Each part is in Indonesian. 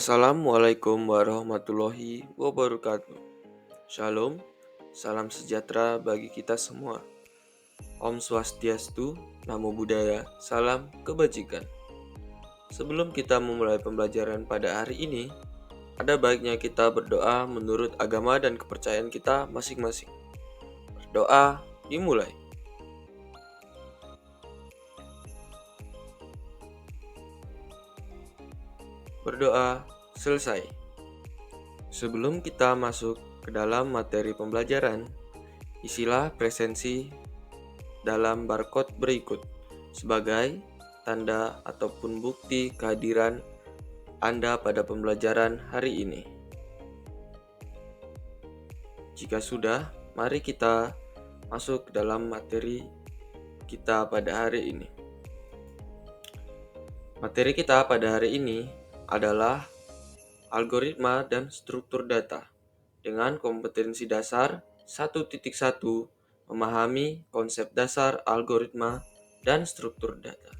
Assalamualaikum warahmatullahi wabarakatuh. Shalom, salam sejahtera bagi kita semua. Om Swastiastu, Namo Buddhaya, salam kebajikan. Sebelum kita memulai pembelajaran pada hari ini, ada baiknya kita berdoa menurut agama dan kepercayaan kita masing-masing. Berdoa dimulai. Berdoa selesai. Sebelum kita masuk ke dalam materi pembelajaran, isilah presensi dalam barcode berikut sebagai tanda ataupun bukti kehadiran Anda pada pembelajaran hari ini. Jika sudah, mari kita masuk ke dalam materi kita pada hari ini. Materi kita pada hari ini adalah algoritma dan struktur data dengan kompetensi dasar 1.1 memahami konsep dasar algoritma dan struktur data.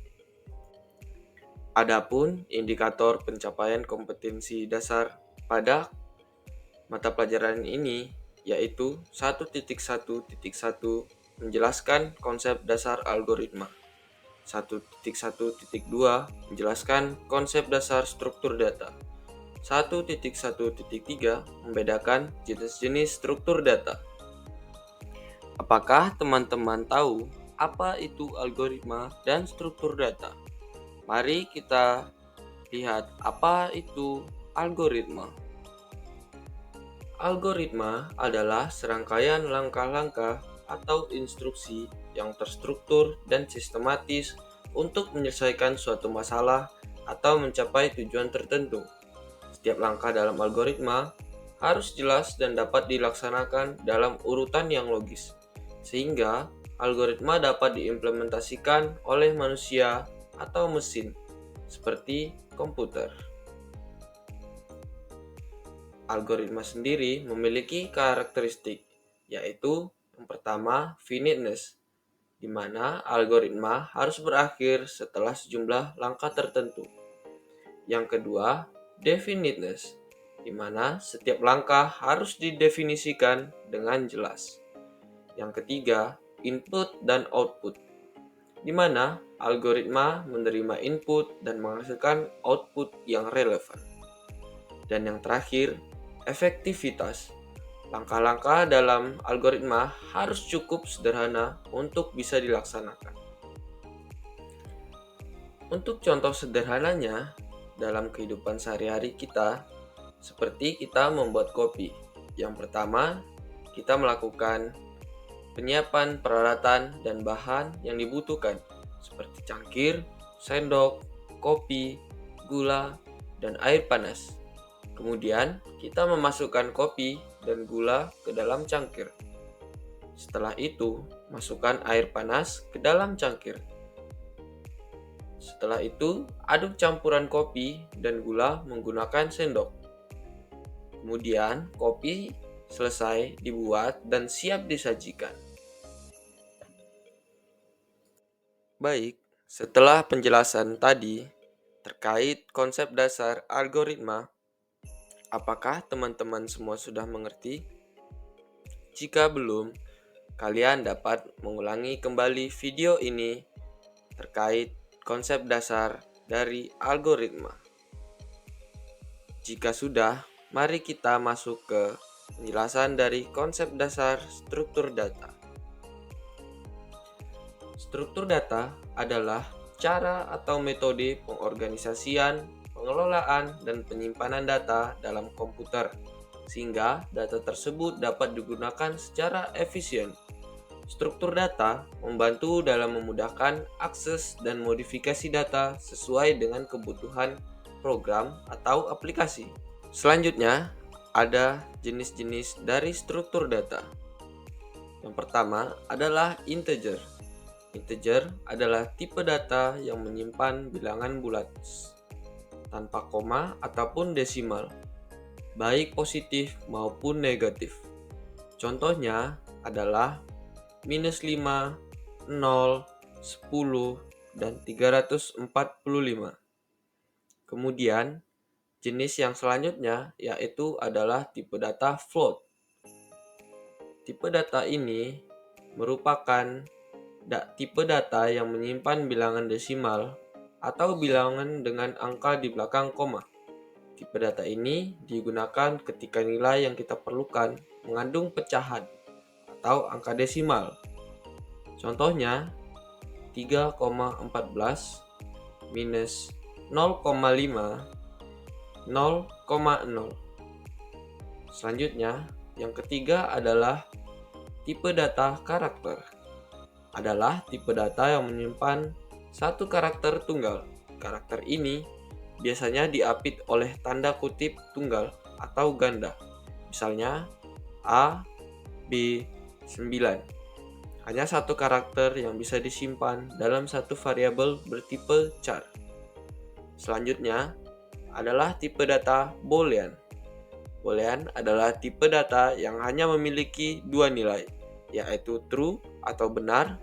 Adapun indikator pencapaian kompetensi dasar pada mata pelajaran ini yaitu 1.1.1 menjelaskan konsep dasar algoritma, 1.1.2 menjelaskan konsep dasar struktur data, 1.1.3 membedakan jenis-jenis struktur data. Apakah teman-teman tahu apa itu algoritma dan struktur data? Mari kita lihat apa itu algoritma. Algoritma adalah serangkaian langkah-langkah atau instruksi yang terstruktur dan sistematis untuk menyelesaikan suatu masalah atau mencapai tujuan tertentu. Setiap langkah dalam algoritma harus jelas dan dapat dilaksanakan dalam urutan yang logis, sehingga algoritma dapat diimplementasikan oleh manusia atau mesin, seperti komputer. Algoritma sendiri memiliki karakteristik, yaitu yang pertama finiteness, di mana algoritma harus berakhir setelah sejumlah langkah tertentu. Yang kedua, definiteness, di mana setiap langkah harus didefinisikan dengan jelas. Yang ketiga, input dan output, di mana algoritma menerima input dan menghasilkan output yang relevan. Dan yang terakhir, efektivitas. Langkah-langkah dalam algoritma harus cukup sederhana untuk bisa dilaksanakan. Untuk contoh sederhananya, dalam kehidupan sehari-hari kita, seperti kita membuat kopi. Yang pertama, kita melakukan penyiapan peralatan dan bahan yang dibutuhkan, seperti cangkir, sendok, kopi, gula, dan air panas. Kemudian, kita memasukkan kopi dan gula ke dalam cangkir. Setelah itu, masukkan air panas ke dalam cangkir. Setelah itu, aduk campuran kopi dan gula menggunakan sendok. Kemudian, kopi selesai dibuat dan siap disajikan. Baik, setelah penjelasan tadi terkait konsep dasar algoritma, apakah teman-teman semua sudah mengerti? Jika belum, kalian dapat mengulangi kembali video ini terkait konsep dasar dari algoritma. Jika sudah, mari kita masuk ke penjelasan dari konsep dasar struktur data. Struktur data adalah cara atau metode pengorganisasian, pengelolaan, dan penyimpanan data dalam komputer, sehingga data tersebut dapat digunakan secara efisien. Struktur data membantu dalam memudahkan akses dan modifikasi data sesuai dengan kebutuhan program atau aplikasi. Selanjutnya, ada jenis-jenis dari struktur data. Yang pertama adalah integer. Integer adalah tipe data yang menyimpan bilangan bulat tanpa koma ataupun desimal, baik positif maupun negatif. Contohnya adalah -5, 0, 10, dan 345. Kemudian, Jenis yang selanjutnya yaitu adalah tipe data float. Tipe data ini merupakan tipe data yang menyimpan bilangan desimal atau bilangan dengan angka di belakang koma. Tipe data ini digunakan ketika nilai yang kita perlukan mengandung pecahan atau angka desimal. Contohnya 3,14 minus 0,5 0,0. Selanjutnya, yang ketiga adalah tipe data karakter. Adalah tipe data yang menyimpan satu karakter tunggal. Karakter ini biasanya diapit oleh tanda kutip tunggal atau ganda. Misalnya A, B, 9. Hanya satu karakter yang bisa disimpan dalam satu variabel bertipe char. Selanjutnya adalah tipe data boolean. Boolean adalah tipe data yang hanya memiliki dua nilai, yaitu true atau benar,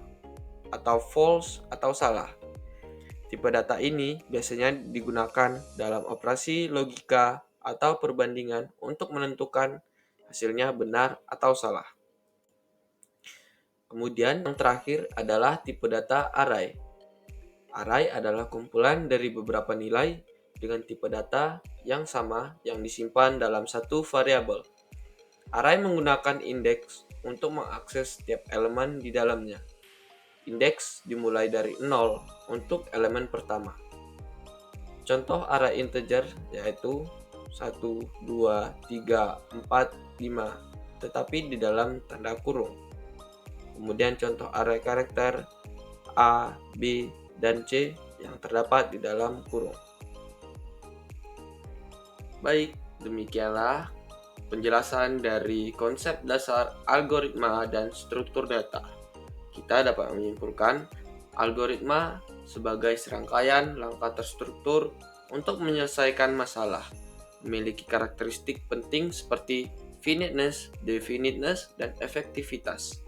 atau false atau salah. Tipe data ini biasanya digunakan dalam operasi logika atau perbandingan untuk menentukan hasilnya benar atau salah. Kemudian yang terakhir adalah tipe data array. Array adalah kumpulan dari beberapa nilai dengan tipe data yang sama yang disimpan dalam satu variabel. Array menggunakan indeks untuk mengakses setiap elemen di dalamnya. Indeks dimulai dari 0 untuk elemen pertama. Contoh array integer yaitu 1, 2, 3, 4, 5, tetapi di dalam tanda kurung. Kemudian contoh array karakter A, B, dan C yang terdapat di dalam kurung. Baik, demikianlah penjelasan dari konsep dasar algoritma dan struktur data. Kita dapat menyimpulkan algoritma sebagai serangkaian langkah terstruktur untuk menyelesaikan masalah, memiliki karakteristik penting seperti finiteness, definiteness, dan efektivitas.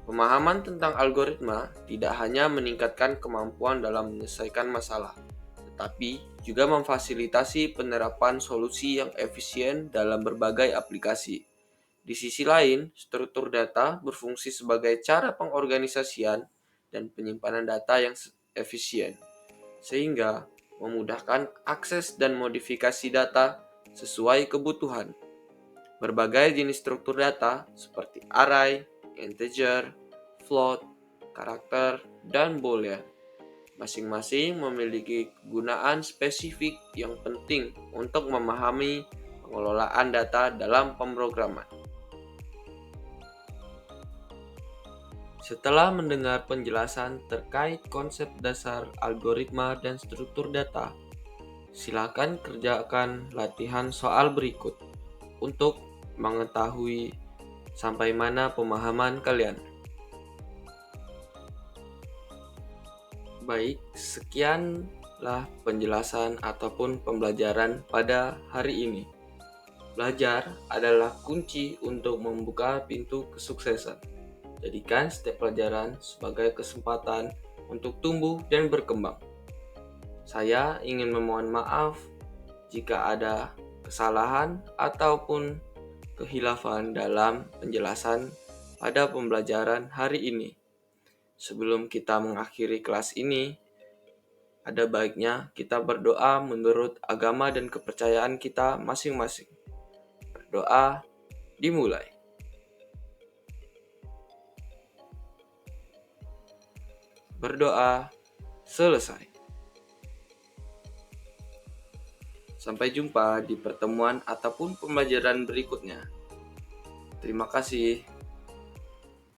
Pemahaman tentang algoritma tidak hanya meningkatkan kemampuan dalam menyelesaikan masalah, tetapi juga memfasilitasi penerapan solusi yang efisien dalam berbagai aplikasi. Di sisi lain, struktur data berfungsi sebagai cara pengorganisasian dan penyimpanan data yang efisien, sehingga memudahkan akses dan modifikasi data sesuai kebutuhan. Berbagai jenis struktur data seperti array, integer, float, karakter, dan boolean masing-masing memiliki kegunaan spesifik yang penting untuk memahami pengelolaan data dalam pemrograman. Setelah mendengar penjelasan terkait konsep dasar algoritma dan struktur data, silakan kerjakan latihan soal berikut untuk mengetahui sampai mana pemahaman kalian. Baik, sekianlah penjelasan ataupun pembelajaran pada hari ini. Belajar adalah kunci untuk membuka pintu kesuksesan. Jadikan setiap pelajaran sebagai kesempatan untuk tumbuh dan berkembang. Saya ingin memohon maaf jika ada kesalahan ataupun kehilafan dalam penjelasan pada pembelajaran hari ini. Sebelum kita mengakhiri kelas ini, ada baiknya kita berdoa menurut agama dan kepercayaan kita masing-masing. Berdoa dimulai. Berdoa selesai. Sampai jumpa di pertemuan ataupun pembelajaran berikutnya. Terima kasih.